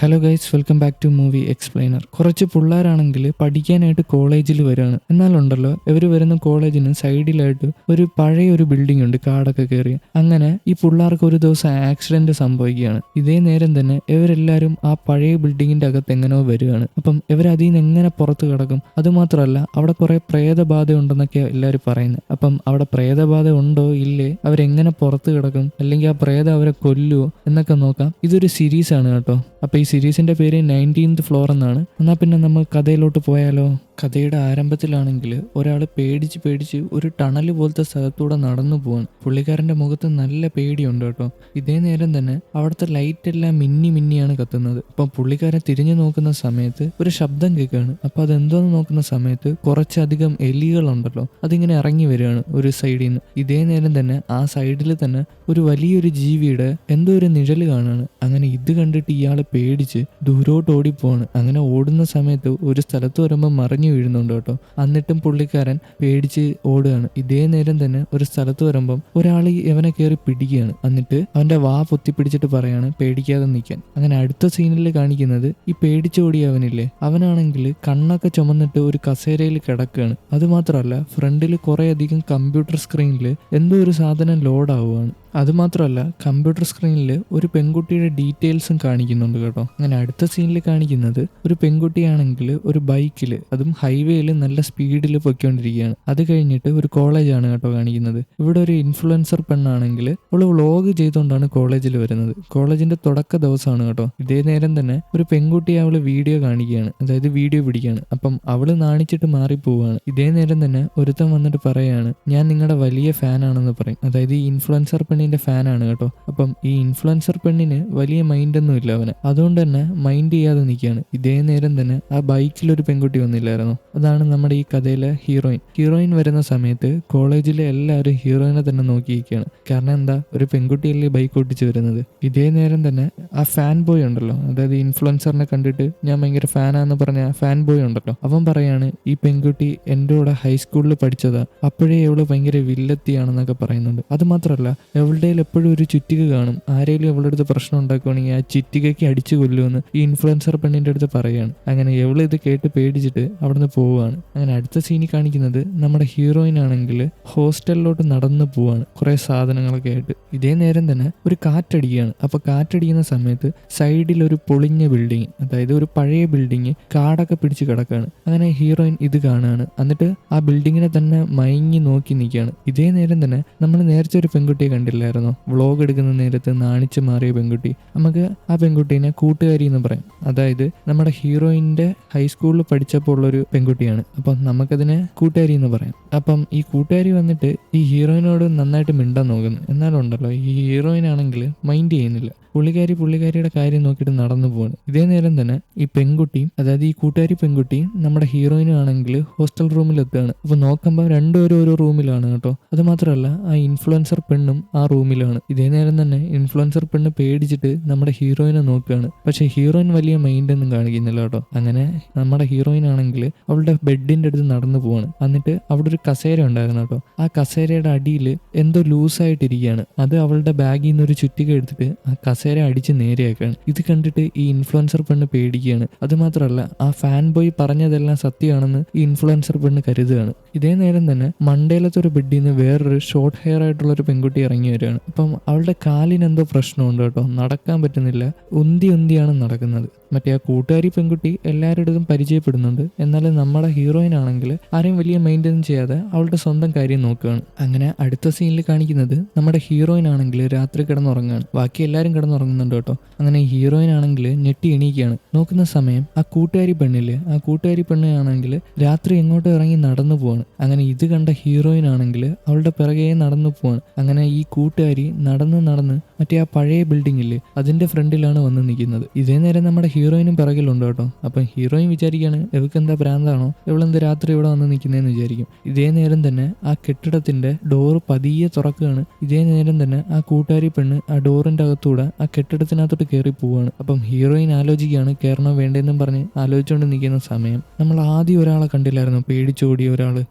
Hello guys, welcome back to movie explainer. കുറച്ച് പിള്ളേരാണെങ്കിൽ പഠിക്കാനായിട്ട് കോളേജിൽ വരികയാണ്. എന്നാലുണ്ടല്ലോ, ഇവർ വരുന്ന കോളേജിന് സൈഡിലായിട്ട് ഒരു പഴയ ഒരു ബിൽഡിംഗ് ഉണ്ട്, കാടൊക്കെ കയറി. അങ്ങനെ ഈ പിള്ളേർക്ക് ഒരു ദിവസം ആക്സിഡന്റ് സംഭവിക്കുകയാണ്. ഇതേ നേരം തന്നെ ഇവരെല്ലാവരും ആ പഴയ ബിൽഡിങ്ങിന്റെ അകത്ത് എങ്ങനെയോ വരികയാണ്. അപ്പം ഇവരതിൽ നിന്ന് എങ്ങനെ പുറത്ത് കിടക്കും? അതുമാത്രമല്ല, അവിടെ കുറെ പ്രേതബാധ ഉണ്ടെന്നൊക്കെ എല്ലാവരും പറയുന്നത്. അപ്പം അവിടെ പ്രേതബാധ ഉണ്ടോ ഇല്ലേ, അവരെങ്ങനെ പുറത്ത് കിടക്കും, അല്ലെങ്കിൽ ആ പ്രേതം അവരെ കൊല്ലുവോ എന്നൊക്കെ നോക്കാം. ഇതൊരു സീരീസ് ആണ് കേട്ടോ. അപ്പൊ ഈ സീരീസിന്റെ പേര് 19th ഫ്ലോർ എന്നാണ്. എന്നാൽ പിന്നെ നമ്മൾ കഥയിലോട്ട് പോയാലോ? കഥയുടെ ആരംഭത്തിലാണെങ്കിൽ ഒരാൾ പേടിച്ച് ഒരു ടണൽ പോലത്തെ സ്ഥലത്തൂടെ നടന്നു പോവാണ്. പുള്ളിക്കാരന്റെ മുഖത്ത് നല്ല പേടിയുണ്ട് കേട്ടോ. ഇതേ നേരം തന്നെ അവിടുത്തെ ലൈറ്റ് എല്ലാം മിന്നിയാണ് കത്തുന്നത്. അപ്പം പുള്ളിക്കാരൻ തിരിഞ്ഞു നോക്കുന്ന സമയത്ത് ഒരു ശബ്ദം കേൾക്കുകയാണ്. അപ്പൊ അതെന്തോന്ന് നോക്കുന്ന സമയത്ത് കുറച്ചധികം എലികളുണ്ടല്ലോ, അതിങ്ങനെ ഇറങ്ങി വരികയാണ് ഒരു സൈഡിൽ നിന്ന്. ഇതേ നേരം തന്നെ ആ സൈഡിൽ തന്നെ ഒരു വലിയൊരു ജീവിയുടെ എന്തോ ഒരു നിഴല് കാണുകയാണ്. അങ്ങനെ ഇത് കണ്ടിട്ട് ഇയാൾ പേടിച്ച് ദൂരോട്ട് ഓടിപ്പോവാണ്. അങ്ങനെ ഓടുന്ന സമയത്ത് ഒരു സ്ഥലത്ത് വരുമ്പോൾ മറിഞ്ഞു വീഴുന്നുണ്ട് കേട്ടോ. എന്നിട്ടും പുള്ളിക്കാരൻ പേടിച്ച് ഓടുകയാണ്. ഇതേ നേരം തന്നെ ഒരു സ്ഥലത്ത് വരുമ്പം ഒരാൾ ഇവനെ കയറി പിടിക്കുകയാണ്. എന്നിട്ട് അവന്റെ വാ പൊത്തിപ്പിടിച്ചിട്ട് പറയാണ് പേടിക്കാതെ നിൽക്കാൻ. അങ്ങനെ അടുത്ത സീനിൽ കാണിക്കുന്നത് ഈ പേടിച്ചോടിയവനില്ലേ, അവനാണെങ്കിൽ കണ്ണൊക്കെ ചുമന്നിട്ട് ഒരു കസേരയിൽ കിടക്കുകയാണ്. അതുമാത്രമല്ല, ഫ്രണ്ടിൽ കുറെ അധികം കമ്പ്യൂട്ടർ സ്ക്രീനിൽ എന്തോ ഒരു സാധനം ലോഡ് ആവുകയാണ്. അതുമാത്രമല്ല, കമ്പ്യൂട്ടർ സ്ക്രീനിൽ ഒരു പെൺകുട്ടിയുടെ ഡീറ്റെയിൽസും കാണിക്കുന്നുണ്ട് കേട്ടോ. അങ്ങനെ അടുത്ത സീനിൽ കാണിക്കുന്നത് ഒരു പെൺകുട്ടിയാണെങ്കിൽ ഒരു ബൈക്കിൽ, അതും ഹൈവേയിൽ നല്ല സ്പീഡിൽ പൊയ്ക്കൊണ്ടിരിക്കുകയാണ്. അത് കഴിഞ്ഞിട്ട് ഒരു കോളേജാണ് കേട്ടോ കാണിക്കുന്നത്. ഇവിടെ ഒരു ഇൻഫ്ലുവൻസർ പെണ്ണാണെങ്കിൽ അവള് വ്ളോഗ് ചെയ്തുകൊണ്ടാണ് കോളേജിൽ വരുന്നത്. കോളേജിന്റെ തുടക്ക ദിവസമാണ് കേട്ടോ. ഇതേ നേരം തന്നെ ഒരു പെൺകുട്ടിയെ അവള് വീഡിയോ കാണിക്കുകയാണ്, അതായത് വീഡിയോ പിടിക്കുകയാണ്. അപ്പം അവള് നാണിച്ചിട്ട് മാറിപ്പോവാണ്. ഇതേ നേരം തന്നെ ഒരുത്തൻ വന്നിട്ട് പറയാണ്, ഞാൻ നിങ്ങളുടെ വലിയ ഫാനാണെന്ന് പറയും. അതായത് ഈ ഇൻഫ്ലുവൻസർ പെണ്ണിന്റെ ഫാനാണ് കേട്ടോ. അപ്പം ഈ ഇൻഫ്ലുവൻസർ പെണ്ണിന് വലിയ മൈൻഡൊന്നും ഇല്ല അവന്. അതുകൊണ്ട് തന്നെ മൈൻഡ് ചെയ്യാതെ നിൽക്കുകയാണ്. ഇതേ നേരം തന്നെ ആ ബൈക്കിൽ ഒരു പെൺകുട്ടി വന്നില്ലായിരുന്നു. അതാണ് നമ്മുടെ ഈ കഥയിലെ ഹീറോയിൻ വരുന്ന സമയത്ത് കോളേജിലെ എല്ലാവരും ഹീറോയിനെ തന്നെ നോക്കിയിരിക്കുകയാണ്. കാരണം എന്താ, ഒരു പെൺകുട്ടിയല്ലേ ബൈക്ക് ഓടിച്ച് വരുന്നത്. ഇതേ നേരം തന്നെ ആ ഫാൻ ബോയ് ഉണ്ടല്ലോ, അതായത് ഇൻഫ്ലുവൻസറിനെ കണ്ടിട്ട് ഞാൻ ഭയങ്കര ഫാനാന്ന് പറഞ്ഞ ആ ഫാൻ ബോയ് ഉണ്ടല്ലോ, അവൻ പറയാണ് ഈ പെൺകുട്ടി എൻ്റെ കൂടെ ഹൈസ്കൂളിൽ പഠിച്ചതാ, അപ്പോഴേ അവള് ഭയങ്കര വില്ലത്തിയാണെന്നൊക്കെ പറയുന്നുണ്ട്. അത് മാത്രമല്ല, അവളുടെ എപ്പോഴും ഒരു ചുറ്റിക കാണും. ആരെങ്കിലും അവളുടെ അടുത്ത് പ്രശ്നം ഉണ്ടാക്കുവാണെങ്കിൽ ആ ചുറ്റികയ്ക്ക് അടിച്ചു കൊല്ലുമെന്ന് ഈ ഇൻഫ്ലുവൻസർ പെണ്ണിന്റെ അടുത്ത് പറയുകയാണ്. അങ്ങനെ എവള് ഇത് കേട്ട് പേടിച്ചിട്ട് അവിടുന്ന് പോവുകയാണ്. അങ്ങനെ അടുത്ത സീനിൽ കാണിക്കുന്നത് നമ്മുടെ ഹീറോയിൻ ആണെങ്കിൽ ഹോസ്റ്റലിലോട്ട് നടന്നു പോവാണ് കുറെ സാധനങ്ങളൊക്കെ ആയിട്ട്. ഇതേ നേരം തന്നെ ഒരു കാറ്റടിക്കുകയാണ്. അപ്പൊ കാറ്റടിക്കുന്ന സമയത്ത് സൈഡിൽ ഒരു പൊളിഞ്ഞ ബിൽഡിങ്, അതായത് ഒരു പഴയ ബിൽഡിങ് കാടൊക്കെ പിടിച്ച് കിടക്കുകയാണ്. അങ്ങനെ ഹീറോയിൻ ഇത് കാണുകയാണ്. എന്നിട്ട് ആ ബിൽഡിങ്ങിനെ തന്നെ മയങ്ങി നോക്കി നിൽക്കുകയാണ്. ഇതേ നേരം തന്നെ നമ്മൾ നേരത്തെ ഒരു പെൺകുട്ടിയെ കണ്ടില്ലായിരുന്നോ, വ്ളോഗ് എടുക്കുന്ന നേരത്ത് നാണിച്ച് മാറിയ പെൺകുട്ടി. നമുക്ക് ആ പെൺകുട്ടീനെ കൂട്ടുകാരി എന്ന് പറയാം. അതായത് നമ്മുടെ ഹീറോയിന്റെ ഹൈസ്കൂളിൽ പഠിച്ചപ്പോൾ ഉള്ളൊരു പെൺകുട്ടിയാണ്. അപ്പം നമുക്കതിനെ കൂട്ടുകാരി എന്ന് പറയാം. അപ്പം ഈ കൂട്ടുകാരി വന്നിട്ട് ഈ ഹീറോയിനോട് നന്നായിട്ട് മിണ്ടാൻ നോക്കുന്നു. എന്നാലുണ്ടല്ലോ, ഈ ഹീറോയിൻ ആണെങ്കിൽ മൈൻഡ് ചെയ്യുന്നില്ല. പുള്ളിക്കാരിയുടെ കാര്യം നോക്കിയിട്ട് നടന്നു പോവാണ്. ഇതേ നേരം തന്നെ ഈ പെൺകുട്ടിയും, അതായത് ഈ കൂട്ടുകാരി പെൺകുട്ടിയും നമ്മുടെ ഹീറോയിനും ആണെങ്കിൽ ഹോസ്റ്റൽ റൂമിൽ എത്തുകയാണ്. അപ്പൊ നോക്കുമ്പോൾ രണ്ടുപേരും ഓരോ റൂമിലാണ് കേട്ടോ. അത് മാത്രമല്ല, ആ ഇൻഫ്ലുവൻസർ പെണ്ണും ആ റൂമിലാണ്. ഇതേ നേരം തന്നെ ഇൻഫ്ലുവൻസർ പെണ്ണ് പേടിച്ചിട്ട് നമ്മുടെ ഹീറോയിനെ നോക്കുകയാണ്. പക്ഷെ ഹീറോയിൻ വലിയ മൈൻഡ് ഒന്നും കാണിക്കുന്നില്ല കേട്ടോ. അങ്ങനെ നമ്മുടെ ഹീറോയിൻ ആണെങ്കിൽ അവളുടെ ബെഡിന്റെ അടുത്ത് നടന്നു പോവാണ്. എന്നിട്ട് അവിടെ ഒരു കസേര ഉണ്ടായിരുന്നു കേട്ടോ. ആ കസേരയുടെ അടിയിൽ എന്തോ ലൂസായിട്ടിരിക്കുകയാണ്. അത് അവളുടെ ബാഗിൽ നിന്ന് ഒരു ചുറ്റിക എടുത്തിട്ട് ആ കസേര അടിച്ച് നേരെയാക്കാണ്. ഇത് കണ്ടിട്ട് ഈ ഇൻഫ്ലുവൻസർ പെണ്ണ് പേടിക്കുകയാണ്. അത് മാത്രമല്ല, ആ ഫാൻ ബോയ് പറഞ്ഞതെല്ലാം സത്യമാണെന്ന് ഈ ഇൻഫ്ലുവൻസർ പെണ്ണ് കരുതുകയാണ്. ഇതേ നേരം തന്നെ മണ്ടയിലത്തെ ഒരു ബെഡിൽ നിന്ന് വേറൊരു ഷോർട്ട് ഹെയർ ആയിട്ടുള്ള ഒരു പെൺകുട്ടി ഇറങ്ങി വരികയാണ്. അപ്പം അവളുടെ കാലിന് എന്തോ പ്രശ്നമുണ്ട് കേട്ടോ, നടക്കാൻ പറ്റുന്നില്ല, ഉന്തിയാണ് നടക്കുന്നത്. മറ്റേ ആ കൂട്ടുകാരി പെൺകുട്ടി എല്ലാവരുടെ അടുത്തും പരിചയപ്പെടുന്നുണ്ട്. എന്നാലും നമ്മുടെ ഹീറോയിൻ ആണെങ്കിൽ ആരെയും വലിയ മെയിൻറ്റെയിൻ ചെയ്യാതെ അവളുടെ സ്വന്തം കാര്യം നോക്കുകയാണ്. അങ്ങനെ അടുത്ത സീനിൽ കാണിക്കുന്നത് നമ്മുടെ ഹീറോയിൻ ആണെങ്കിൽ രാത്രി കിടന്നുറങ്ങുകയാണ്. ബാക്കി എല്ലാവരും കിടന്നുറങ്ങുന്നുണ്ട് കേട്ടോ. അങ്ങനെ ഹീറോയിൻ ആണെങ്കിൽ ഞെട്ടി എണീക്കുകയാണ്. നോക്കുന്ന സമയം ആ കൂട്ടുകാരി പെണ്ണില്ലേ, ആ കൂട്ടുകാരി പെണ്ണാണെങ്കിൽ രാത്രി എങ്ങോട്ടോ ഇറങ്ങി നടന്നു പോവാണ്. അങ്ങനെ ഇത് കണ്ട ഹീറോയിൻ ആണെങ്കിൽ അവളുടെ പിറകെ നടന്നു പോവാണ്. അങ്ങനെ ഈ കൂട്ടുകാരി നടന്ന് മറ്റേ ആ പഴയ ബിൽഡിംഗ് ഇല്ലേ, അതിന്റെ ഫ്രണ്ടിലാണ് വന്ന് നിൽക്കുന്നത്. ഇതേ നേരം നമ്മുടെ ഹീറോയിനും പിറകിലുണ്ട് കേട്ടോ. അപ്പം ഹീറോയിൻ വിചാരിക്കുകയാണ്, ഇവൾക്ക് എന്താ ഭ്രാന്താണോ, ഇവളെന്ത് രാത്രി ഇവിടെ വന്ന് നിൽക്കുന്നതെന്ന് വിചാരിക്കും. ഇതേ നേരം തന്നെ ആ കെട്ടിടത്തിന്റെ ഡോറ് പതിയെ തുറക്കുകയാണ്. ഇതേ നേരം തന്നെ ആ കൂട്ടുകാരി പെണ്ണ് ആ ഡോറിന്റെ അകത്തൂടെ ആ കെട്ടിടത്തിനകത്തോട്ട് കയറി പോവാണ്. അപ്പം ഹീറോയിൻ ആലോചിക്കുകയാണ് കയറണോ വേണ്ടെന്നും പറഞ്ഞ് ആലോചിച്ചുകൊണ്ട് നിൽക്കുന്ന സമയം നമ്മൾ ആദ്യം ഒരാളെ കണ്ടില്ലായിരുന്നു, പേടിച്ചോടിയ ഒരാള്,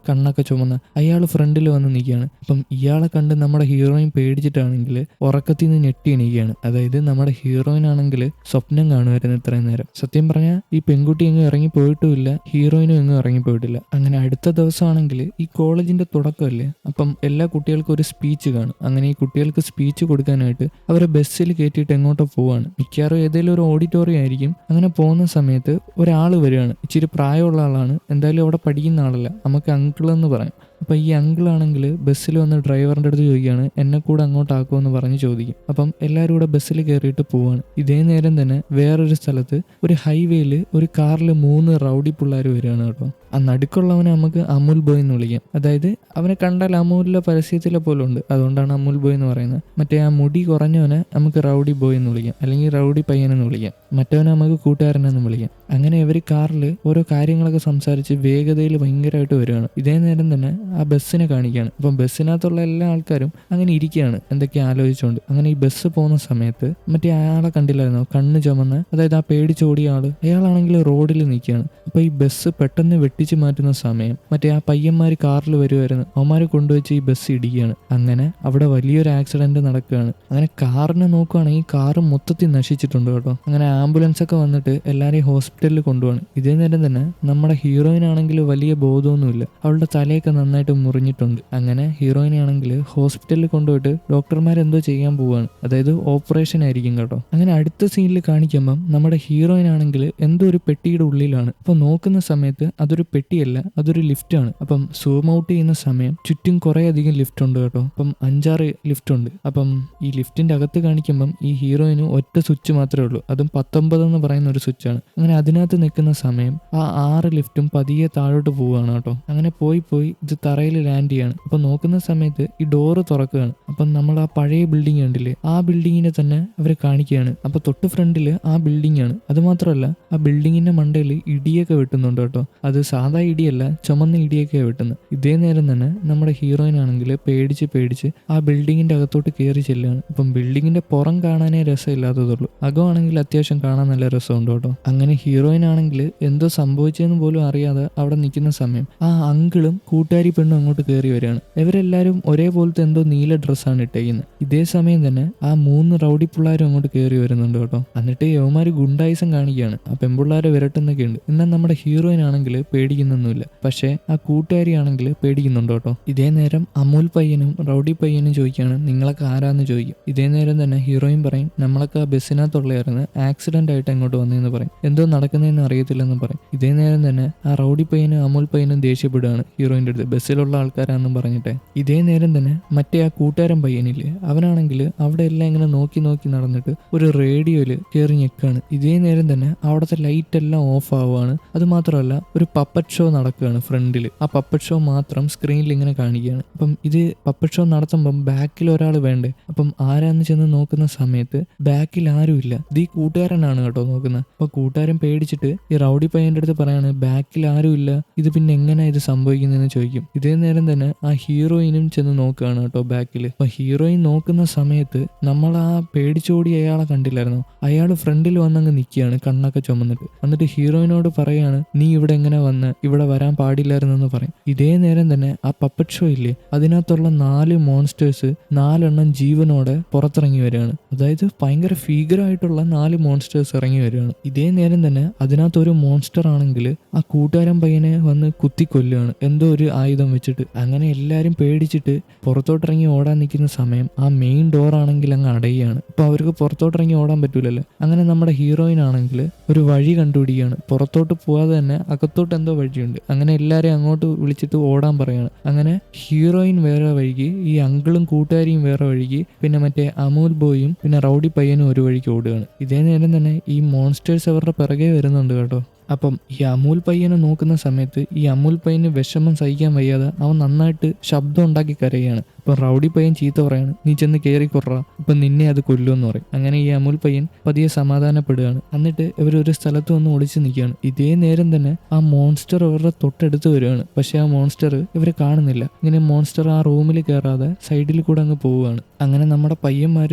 കണ്ണൊക്കെ ചുമന്ന, അയാൾ ഫ്രണ്ടിൽ വന്ന് നിൽക്കുകയാണ്. അപ്പം ഇയാളെ കണ്ട് നമ്മുടെ ഹീറോയിൻ പേടിച്ചിട്ടാണെങ്കിൽ ഉറക്കത്തിൽ നിന്ന് ഞെട്ടി എണീക്കുകയാണ്. അതായത് നമ്മുടെ ഹീറോയിൻ ആണെങ്കിൽ സ്വപ്നം കാണുമായിരുന്നു ഇത്രയും നേരം. സത്യം പറഞ്ഞാൽ ഈ പെൺകുട്ടി എങ്ങും ഇറങ്ങി പോയിട്ടുമില്ല, ഹീറോയിനും എങ്ങും ഇറങ്ങിപ്പോയിട്ടില്ല. അങ്ങനെ അടുത്ത ദിവസമാണെങ്കിൽ ഈ കോളേജിന്റെ തുടക്കമല്ലേ, അപ്പം എല്ലാ കുട്ടികൾക്കും ഒരു സ്പീച്ച് കാണും. അങ്ങനെ ഈ കുട്ടികൾക്ക് സ്പീച്ച് കൊടുക്കാനായിട്ട് അവരെ ബസ്സിൽ കയറ്റിയിട്ട് എങ്ങോട്ടോ പോവാണ്. മിക്കവാറും ഏതെങ്കിലും ഒരു ഓഡിറ്റോറിയം ആയിരിക്കും. അങ്ങനെ പോകുന്ന സമയത്ത് ഒരാൾ വരികയാണ്, ഇച്ചിരി പ്രായമുള്ള ആളാണ്, എന്തായാലും അവിടെ പഠിക്കുന്ന ആളല്ല, നമുക്ക് അങ്കിൾ എന്ന് പറയാം. അപ്പം ഈ അങ്കിളാണെങ്കിൽ ബസ്സിൽ വന്ന് ഡ്രൈവറിൻ്റെ അടുത്ത് ചോദിക്കുകയാണ് എന്നെ കൂടെ അങ്ങോട്ടാക്കുമെന്ന് പറഞ്ഞ് ചോദിക്കും. അപ്പം എല്ലാവരും കൂടെ ബസ്സിൽ കയറിയിട്ട് പോവാണ്. ഇതേ നേരം തന്നെ വേറൊരു സ്ഥലത്ത് ഒരു ഹൈവേയിൽ ഒരു കാറിൽ 3 റൗഡി പിള്ളേർ വരികയാണ് കേട്ടോ. ആ നടുക്കുള്ളവനെ നമുക്ക് അമുൽ ബോയ് എന്ന് വിളിക്കാം. അതായത് അവനെ കണ്ടാൽ അമൂലിലെ പരസ്യത്തിലെ പോലെ ഉണ്ട്, അതുകൊണ്ടാണ് അമുൽ ബോയ് എന്ന് പറയുന്നത്. മറ്റേ ആ മുടി കുറഞ്ഞവനെ നമുക്ക് റൗഡി ബോയ് എന്ന് വിളിക്കാം, അല്ലെങ്കിൽ റൗഡി പയ്യനെന്ന് വിളിക്കാം. മറ്റവനെ നമുക്ക് കൂട്ടുകാരനെന്ന് വിളിക്കാം. അങ്ങനെ ഇവർ കാറിൽ ഓരോ കാര്യങ്ങളൊക്കെ സംസാരിച്ച് വേഗതയിൽ ഭയങ്കരമായിട്ട് വരികയാണ്. ഇതേ നേരം തന്നെ ആ ബസ്സിനെ കാണിക്കുകയാണ്. അപ്പം ബസ്സിനകത്തുള്ള എല്ലാ ആൾക്കാരും അങ്ങനെ ഇരിക്കുകയാണ് എന്തൊക്കെയാ ആലോചിച്ചുകൊണ്ട്. അങ്ങനെ ഈ ബസ് പോകുന്ന സമയത്ത് മറ്റേ അയാളെ കണ്ടില്ലായിരുന്നോ, കണ്ണ് ചുമന്ന്, അതായത് ആ പേടിച്ചോടിയ ആള്, അയാളാണെങ്കിൽ റോഡിൽ നിൽക്കുകയാണ്. അപ്പൊ ഈ ബസ് പെട്ടെന്ന് വെട്ടിച്ചു മാറ്റുന്ന സമയം മറ്റേ ആ പയ്യന്മാർ കാറിൽ വരുമായിരുന്നു, അവന്മാരെ കൊണ്ടുവച്ച് ഈ ബസ് ഇടിക്കുകയാണ്. അങ്ങനെ അവിടെ വലിയൊരു ആക്സിഡന്റ് നടക്കുകയാണ്. അങ്ങനെ കാറിനെ നോക്കുകയാണെങ്കിൽ കാറ് മൊത്തത്തിൽ നശിച്ചിട്ടുണ്ട് കേട്ടോ. അങ്ങനെ ആംബുലൻസ് ഒക്കെ വന്നിട്ട് എല്ലാവരെയും ഹോസ്പിറ്റലിൽ കൊണ്ടുപോകണം. ഇതേ നേരം തന്നെ നമ്മുടെ ഹീറോയിൻ ആണെങ്കിൽ വലിയ ബോധമൊന്നുമില്ല, അവളുടെ തലയൊക്കെ നന്നായിട്ട് മുറിഞ്ഞിട്ടുണ്ട്. അങ്ങനെ ഹീറോയിനെ ആണെങ്കിൽ ഹോസ്പിറ്റലിൽ കൊണ്ടുപോയിട്ട് ഡോക്ടർമാരെന്തോ ചെയ്യാൻ പോവുകയാണ്, അതായത് ഓപ്പറേഷൻ ആയിരിക്കും കേട്ടോ. അങ്ങനെ അടുത്ത സീനിൽ കാണിക്കുമ്പം നമ്മുടെ ഹീറോയിൻ ആണെങ്കിൽ എന്തോ ഒരു പെട്ടിയുടെ ഉള്ളിലാണ്. അപ്പൊ നോക്കുന്ന സമയത്ത് അതൊരു പെട്ടിയല്ല, അതൊരു ലിഫ്റ്റാണ്. അപ്പം സൂം ഔട്ട് ചെയ്യുന്ന സമയം ചുറ്റും കുറെ അധികം ലിഫ്റ്റ് ഉണ്ട് കേട്ടോ. അപ്പം 5-6 ലിഫ്റ്റ് ഉണ്ട്. അപ്പം ഈ ലിഫ്റ്റിന്റെ അകത്ത് കാണിക്കുമ്പം ഈ ഹീറോയിന് ഒറ്റ സ്വിച്ച് മാത്രമേ ഉള്ളൂ, അതും 19 എന്ന് പറയുന്ന ഒരു സ്വിച്ചാണ്. അങ്ങനെ അതിനകത്ത് നിൽക്കുന്ന സമയം ആ 6 ലിഫ്റ്റും പതിയെ താഴോട്ട് പോവുകയാണ് കേട്ടോ. അങ്ങനെ പോയി ഇത് തറയിൽ ലാൻഡ് ചെയ്യാണ്. അപ്പൊ നോക്കുന്ന സമയത്ത് ഈ ഡോറ് തുറക്കുകയാണ്. അപ്പം നമ്മൾ ആ പഴയ ബിൽഡിംഗ് കണ്ടില്ലേ, ആ ബിൽഡിങ്ങിനെ തന്നെ അവർ കാണിക്കുകയാണ്. അപ്പൊ തൊട്ട് ഫ്രണ്ടില് ആ ബിൽഡിംഗ് ആണ്. അത് മാത്രമല്ല ആ ബിൽഡിങ്ങിന്റെ മണ്ടയിൽ ഇടിയൊക്കെ വെട്ടുന്നുണ്ട് കേട്ടോ. അത് സാധാ ഇടിയല്ല, ചുമന്ന ഇടിയൊക്കെ വെട്ടുന്നത്. ഇതേ നേരം തന്നെ നമ്മുടെ ഹീറോയിൻ ആണെങ്കിൽ പേടിച്ച് ആ ബിൽഡിങ്ങിന്റെ അകത്തോട്ട് കയറി ചെല്ലുകയാണ്. അപ്പം ബിൽഡിങ്ങിന്റെ പുറം കാണാനേ രസമില്ലാത്തതുള്ളൂ, അകമാണെങ്കിൽ അത്യാവശ്യം കാണാൻ നല്ല രസമുണ്ട് കേട്ടോ. അങ്ങനെ ഹീറോയിൻ ആണെങ്കിൽ എന്തോ സംഭവിച്ചതെന്ന് പോലും അറിയാതെ അവിടെ നിൽക്കുന്ന സമയം ആ അങ്കിളും കൂട്ടുകാരി പെണ്ണും അങ്ങോട്ട് കയറി വരികയാണ്. ഇവരെല്ലാവരും ഒരേപോലത്തെ എന്തോ നീല ഡ്രസ്സാണ് ഇട്ടേക്കുന്നത്. ഇതേ സമയം തന്നെ ആ 3 റൗഡി പിള്ളേരും അങ്ങോട്ട് കയറി വരുന്നുണ്ട് കേട്ടോ. എന്നിട്ട് യവന്മാര് ഗുണ്ടായിസം കാണിക്കുകയാണ്, ആ പെൺപിള്ളേരെ വിരട്ടുന്നൊക്കെ ഉണ്ട്. എന്നാൽ നമ്മുടെ ഹീറോയിൻ ആണെങ്കിൽ പേടിക്കുന്നൊന്നുമില്ല, പക്ഷേ ആ കൂട്ടുകാരി ആണെങ്കിൽ പേടിക്കുന്നുണ്ട് കേട്ടോ. ഇതേ നേരം അമൂൽ പയ്യനും റൗഡി പയ്യനും ചോദിക്കുകയാണ് നിങ്ങളൊക്കെ ആരാന്ന് ചോദിക്കും. ഇതേ നേരം തന്നെ ഹീറോയിൻ പറയും നമ്മളൊക്കെ ആ ബസ്സിനകത്തുള്ളയായിരുന്നു, ആക്സിഡന്റ് ആയിട്ട് അങ്ങോട്ട് വന്നതെന്ന് പറയും, എന്തോ നടക്കുന്നതെന്ന് അറിയത്തില്ലെന്ന് പറയും. ഇതേ നേരം തന്നെ ആ റൗഡി പയ്യനും അമൂൽ പയ്യനും ദേഷ്യപ്പെടുകയാണ് ഹീറോയിൻ്റെ അടുത്ത്, ബസ്സിലുള്ള ആൾക്കാരാണെന്നും പറഞ്ഞിട്ട്. ഇതേ നേരം തന്നെ മറ്റേ ആ കൂട്ടുകാരൻ പയ്യനില്ലേ, അവനാണെങ്കിൽ അവിടെ എല്ലാം ഇങ്ങനെ നോക്കി നടന്നിട്ട് ഒരു റേഡിയോയിൽ കയറി ഞെക്കാണ്. ഇതേ നേരം തന്നെ അവിടുത്തെ ലൈറ്റ് എല്ലാം ഓഫ് ആവുകയാണ്. അത് മാത്രമല്ല ഒരു പപ്പറ്റ് ഷോ നടക്കുകയാണ് ഫ്രണ്ടിൽ. ആ പപ്പറ്റ് ഷോ മാത്രം സ്ക്രീനിൽ ഇങ്ങനെ കാണിക്കുകയാണ്. അപ്പം ഇത് പപ്പറ്റ് ഷോ നടത്തുമ്പം ബാക്കിൽ ഒരാൾ വേണ്ടേ. അപ്പം ആരാന്ന് ചെന്ന് നോക്കുന്ന സമയത്ത് ബാക്കിൽ ആരുമില്ല, ഇത് ഈ കൂട്ടുകാരനാണ് കേട്ടോ നോക്കുന്നത്. അപ്പൊ കൂട്ടുകാരൻ പേടിച്ചിട്ട് ഈ റൗഡി പയ്യന്റെ അടുത്ത് പറയാണ് ബാക്കിൽ ആരുമില്ല, ഇത് പിന്നെ എങ്ങനെ ഇത് സംഭവിക്കുന്നതെന്ന് ചോദിക്കും. ഇതേ നേരം തന്നെ ആ ഹീറോയിനും ചെന്ന് നോക്കുകയാണ് കേട്ടോ ബാക്കിൽ. അപ്പൊ ഹീറോയിൻ നോക്കുന്ന സമയത്ത് നമ്മൾ ആ പേടിച്ചോടി അയാളെ കണ്ടില്ലായിരുന്നോ, അയാൾ ഫ്രണ്ടിൽ വന്നങ്ങ് നിൽക്കുകയാണ് കണ്ണൊക്കെ ചുമന്നിട്ട്. എന്നിട്ട് ഹീറോയിനോട് പറയാണ് നീ ഇവിടെ എങ്ങനെ വന്ന്, ഇവിടെ വരാൻ പാടില്ലായിരുന്നെന്ന് പറയും. ഇതേ നേരം തന്നെ ആ പപ്പറ്റ് ഷോ ഇല്ലേ, അതിനകത്തുള്ള 4 മോൺസ്റ്റേഴ്സ് 4 എണ്ണം ജീവനോടെ പുറത്തിറങ്ങി വരികയാണ്. അതായത് ഭയങ്കര ഭീകരമായിട്ടുള്ള 4 മോൺസ്റ്റേഴ്സ് ഇറങ്ങി വരികയാണ്. ഇതേ നേരം തന്നെ അതിനകത്ത് ഒരു മോൺസ്റ്റർ ആണെങ്കിൽ ആ കൂട്ടുകാരൻ പയ്യനെ വന്ന് കുത്തിക്കൊല്ലുകയാണ് എന്തോ ഒരു ആയുധം വെച്ചിട്ട്. അങ്ങനെ എല്ലാവരും പേടിച്ചിട്ട് പുറത്തോട്ടിറങ്ങി ഓടാൻ നിൽക്കുന്ന സമയം ആ മെയിൻ ഡോർ ആണെങ്കിൽ അങ്ങ് അടയുകയാണ്. അപ്പൊ അവർക്ക് പുറത്തോട്ടിറങ്ങി ഓടാൻ പറ്റൂലല്ലോ. അങ്ങനെ നമ്മുടെ ഹീറോയിൻ ആണെങ്കിൽ ഒരു വഴി കണ്ടുപിടിക്കുകയാണ്, പുറത്തോട്ട് പോവാതെ തന്നെ അകത്തോട്ട് എന്തോ വഴിയുണ്ട്. അങ്ങനെ എല്ലാവരെയും അങ്ങോട്ട് വിളിച്ചിട്ട് ഓടാൻ പറയാണ്. അങ്ങനെ ഹീറോയിൻ വേറെ വഴിക്ക്, ഈ അങ്കിളും കൂട്ടുകാരിയും വേറെ വഴിക്ക്, പിന്നെ മറ്റേ അമൂൽ ബോയും പിന്നെ റൗഡി പയ്യനും ഒരു വഴിക്ക് ഓടുകയാണ്. ഇതേ നേരം തന്നെ ഈ മോൺസ്റ്റേഴ്സ് അവരുടെ പിറകെ വരുന്നുണ്ട് കേട്ടോ. അപ്പം ഈ അമൂൽ പയ്യനെ നോക്കുന്ന സമയത്ത് ഈ അമൂൽ പയ്യന് വിഷമം സഹിക്കാൻ വയ്യാതെ അവൻ നന്നായിട്ട് ശബ്ദം ഉണ്ടാക്കി കരയുകയാണ്. അപ്പം അപ്പോൾ റൗഡി പയ്യൻ ചീത്ത പറയാണ്, നീ ചെന്ന് കയറി കൊറ, ഇപ്പം നിന്നെ അത് കൊല്ലുമെന്ന് പറയും. അങ്ങനെ ഈ അമുൽ പയ്യൻ പതിയെ സമാധാനപ്പെടുകയാണ്. എന്നിട്ട് ഇവരൊരു സ്ഥലത്ത് വന്ന് ഒളിച്ച് നിൽക്കുകയാണ്. ഇതേ നേരം തന്നെ ആ മോൺസ്റ്റർ ഇവരുടെ തൊട്ടടുത്ത് വരികയാണ്. പക്ഷെ ആ മോൺസ്റ്റർ ഇവരെ കാണുന്നില്ല. ഇങ്ങനെ മോൺസ്റ്റർ ആ റൂമിൽ കയറാതെ സൈഡിൽ കൂടെ അങ്ങ് പോവുകയാണ്. അങ്ങനെ നമ്മുടെ പയ്യന്മാർ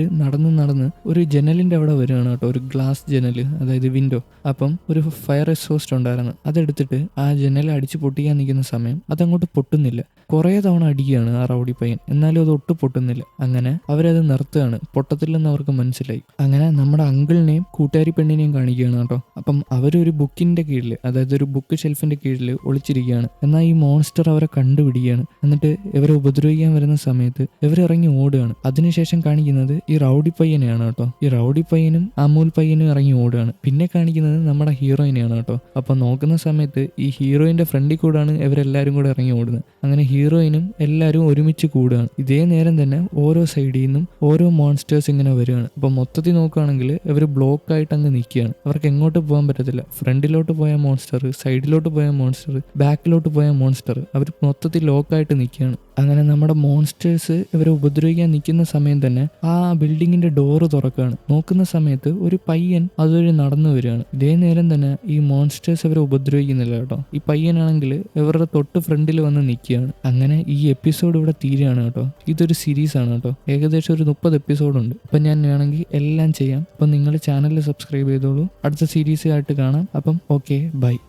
നടന്ന് ഒരു ജനലിൻ്റെ അവിടെ വരികയാണ് കേട്ടോ, ഒരു ഗ്ലാസ് ജനൽ, അതായത് വിൻഡോ. അപ്പം ഒരു ഫയർ എക്സോസ്റ്റ് ഉണ്ടായിരുന്നു, അതെടുത്തിട്ട് ആ ജനൽ അടിച്ച് പൊട്ടിക്കാൻ നിൽക്കുന്ന സമയം അതങ്ങോട്ട് പൊട്ടുന്നില്ല. കുറേ തവണ അടിക്കുകയാണ് ആ റൗഡി പയ്യൻ, എന്നാലും അത് ഒട്ടും പൊട്ടുന്നില്ല. അങ്ങനെ അവരത് നിർത്തുകയാണ്, പൊട്ടത്തില്ലെന്ന് അവർക്ക് മനസ്സിലായി. അങ്ങനെ നമ്മുടെ അങ്കിളിനെയും കൂട്ടുകാരി പെണ്ണിനെയും കാണിക്കുകയാണ് കേട്ടോ. അപ്പം അവരൊരു ബുക്കിന്റെ കീഴിൽ, അതായത് ഒരു ബുക്ക് ഷെൽഫിന്റെ കീഴിൽ ഒളിച്ചിരിക്കുകയാണ്. എന്നാൽ ഈ മോൺസ്റ്റർ അവരെ കണ്ടുപിടിക്കുകയാണ്. എന്നിട്ട് ഇവരെ ഉപദ്രവിക്കാൻ വരുന്ന സമയത്ത് ഇവരിറങ്ങി ഓടുകയാണ്. അതിനുശേഷം കാണിക്കുന്നത് ഈ റൗഡി പയ്യനെയാണ് കേട്ടോ. ഈ റൗഡി പയ്യനും അമൂൽ പയ്യനും ഇറങ്ങി ഓടുകയാണ്. പിന്നെ കാണിക്കുന്നത് നമ്മുടെ ഹീറോയിനെയാണ് കേട്ടോ. അപ്പൊ നോക്കുന്ന സമയത്ത് ഈ ഹീറോയിന്റെ ഫ്രണ്ടിൽ കൂടാണ് ഇവരെല്ലാരും കൂടെ ഇറങ്ങി ഓടുന്നത്. അങ്ങനെ ഹീറോയിനും എല്ലാവരും ഒരുമിച്ച് കൂടുകയാണ്. ഇതേ നേരം തന്നെ ഓരോ സൈഡിൽ നിന്നും ഓരോ മോൺസ്റ്റേഴ്സ് ഇങ്ങനെ വരികയാണ്. അപ്പൊ മൊത്തത്തിൽ നോക്കുകയാണെങ്കിൽ ഇവർ ബ്ലോക്ക് ആയിട്ട് അങ്ങ് നിൽക്കുകയാണ്. അവർക്ക് എങ്ങോട്ട് പോകാൻ പറ്റത്തില്ല. ഫ്രണ്ടിലോട്ട് പോയ മോൺസ്റ്റർ, സൈഡിലോട്ട് പോയ മോൺസ്റ്റർ, ബാക്കിലോട്ട് പോയ മോൺസ്റ്റർ, അവർ മൊത്തത്തിൽ ലോക്കായിട്ട് നിൽക്കുകയാണ്. അങ്ങനെ നമ്മുടെ മോൺസ്റ്റേഴ്സ് ഇവരെ ഉപദ്രവിക്കാൻ നിൽക്കുന്ന സമയം തന്നെ ആ ബിൽഡിങ്ങിന്റെ ഡോറ് തുറക്കുകയാണ്. നോക്കുന്ന സമയത്ത് ഒരു പയ്യൻ അതുവഴി നടന്നു വരികയാണ്. ഇതേ നേരം തന്നെ ഈ മോൺസ്റ്റേഴ്സ് ഇവരെ ഉപദ്രവിക്കുന്നില്ല കേട്ടോ. ഈ പയ്യനാണെങ്കിൽ ഇവരുടെ തൊട്ട് ഫ്രണ്ടിൽ വന്ന് നിൽക്കുകയാണ്. അങ്ങനെ ഈ എപ്പിസോഡ് ഇവിടെ തീരുകയാണ് കേട്ടോ. ഇതൊരു സീരീസ് ആണ് കേട്ടോ. ഏകദേശം ഒരു 30 എപ്പിസോഡുണ്ട്. അപ്പം ഞാൻ വേണമെങ്കിൽ എല്ലാം ചെയ്യാം. അപ്പം നിങ്ങൾ ചാനൽ സബ്സ്ക്രൈബ് ചെയ്തോളൂ. അടുത്ത സീരീസ് ആയിട്ട് കാണാം. അപ്പം ഓക്കെ, ബൈ.